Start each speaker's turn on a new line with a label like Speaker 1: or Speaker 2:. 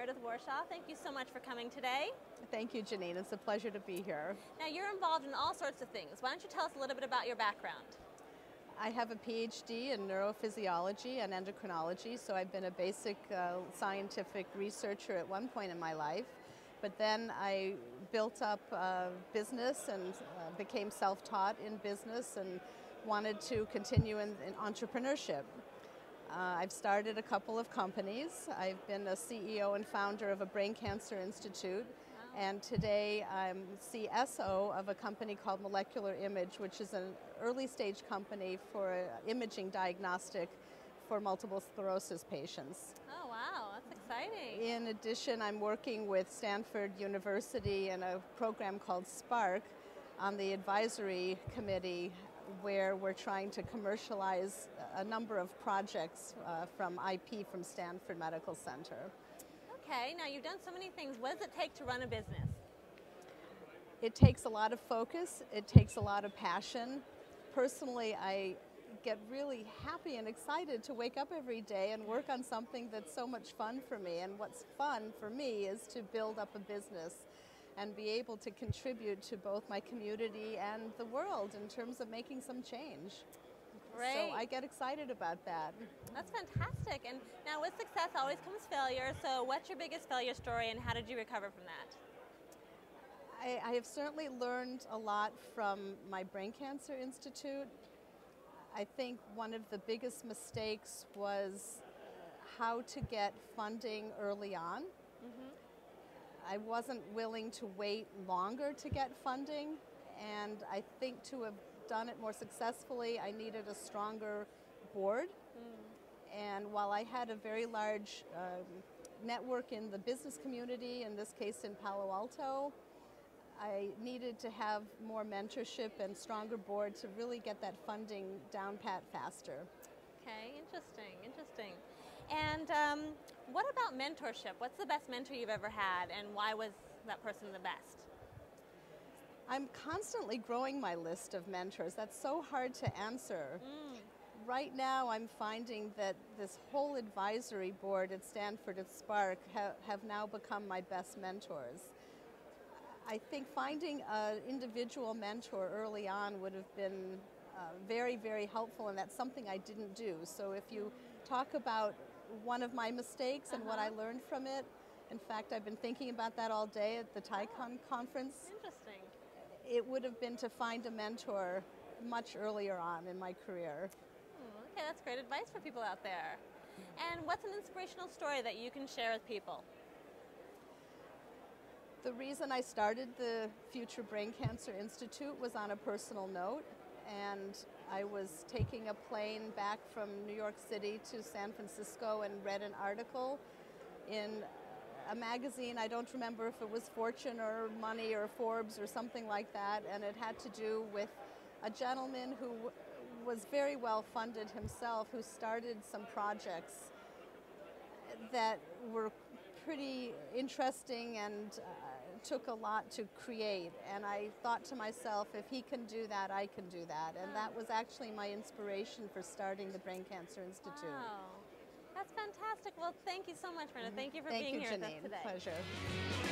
Speaker 1: Meredith Warshaw. Thank you so much for coming today.
Speaker 2: Thank you, Janine. It's a pleasure to be here.
Speaker 1: Now, you're involved in all sorts of things. Why don't you tell us a little bit about your background?
Speaker 2: I have a PhD in neurophysiology and endocrinology, so I've been a basic scientific researcher at one point in my life. But then I built up a business and became self-taught in business and wanted to continue in entrepreneurship. I've started a couple of companies. I've been a CEO and founder of a brain cancer institute. Wow. And today I'm CSO of a company called Molecular Image, which is an early stage company for imaging diagnostic for multiple sclerosis patients.
Speaker 1: Oh wow, that's exciting.
Speaker 2: In addition, I'm working with Stanford University in a program called SPARK on the advisory committee, where we're trying to commercialize a number of projects from IP from Stanford Medical Center.
Speaker 1: Okay, now you've done so many things. What does it take to run a business?
Speaker 2: It takes a lot of focus. It takes a lot of passion. Personally, I get really happy and excited to wake up every day and work on something that's so much fun for me. And what's fun for me is to build up a business and be able to contribute to both my community and the world in terms of making some change.
Speaker 1: Great.
Speaker 2: So I get excited about that.
Speaker 1: That's fantastic. And now with success always comes failure. So what's your biggest failure story and how did you recover from that?
Speaker 2: I have certainly learned a lot from my Brain Cancer Institute. I think one of the biggest mistakes was how to get funding early on. Mm-hmm. I wasn't willing to wait longer to get funding, and I think to have done it more successfully, I needed a stronger board. And while I had a very large network in the business community, in this case in Palo Alto, I needed to have more mentorship and stronger board to really get that funding down pat faster.
Speaker 1: Okay, interesting, interesting. And what about mentorship? What's the best mentor you've ever had, and why was that person the best?
Speaker 2: I'm constantly growing my list of mentors. That's so hard to answer. Right now, I'm finding that this whole advisory board at Stanford at Spark have now become my best mentors. I think finding an individual mentor early on would have been very, very helpful, and that's something I didn't do. So if you talk about one of my mistakes and what I learned from it, in fact, I've been thinking about that all day at the TiEcon conference.
Speaker 1: Interesting.
Speaker 2: It would have been to find a mentor much earlier on in my career.
Speaker 1: Okay, that's great advice for people out there. And what's an inspirational story that you can share with people?
Speaker 2: The reason I started the Future Brain Cancer Institute was on a personal note, and I was taking a plane back from New York City to San Francisco and read an article in a magazine. I don't remember if it was Fortune or Money or Forbes or something like that, and it had to do with a gentleman who was very well funded himself, who started some projects that were pretty interesting and took a lot to create. And I thought to myself, if he can do that, I can do that. And that was actually my inspiration for starting the Brain Cancer Institute.
Speaker 1: Wow. That's fantastic. Well, thank you so much, Meredith. Thank you for being here with us today.
Speaker 2: Thank you, Janine. Pleasure.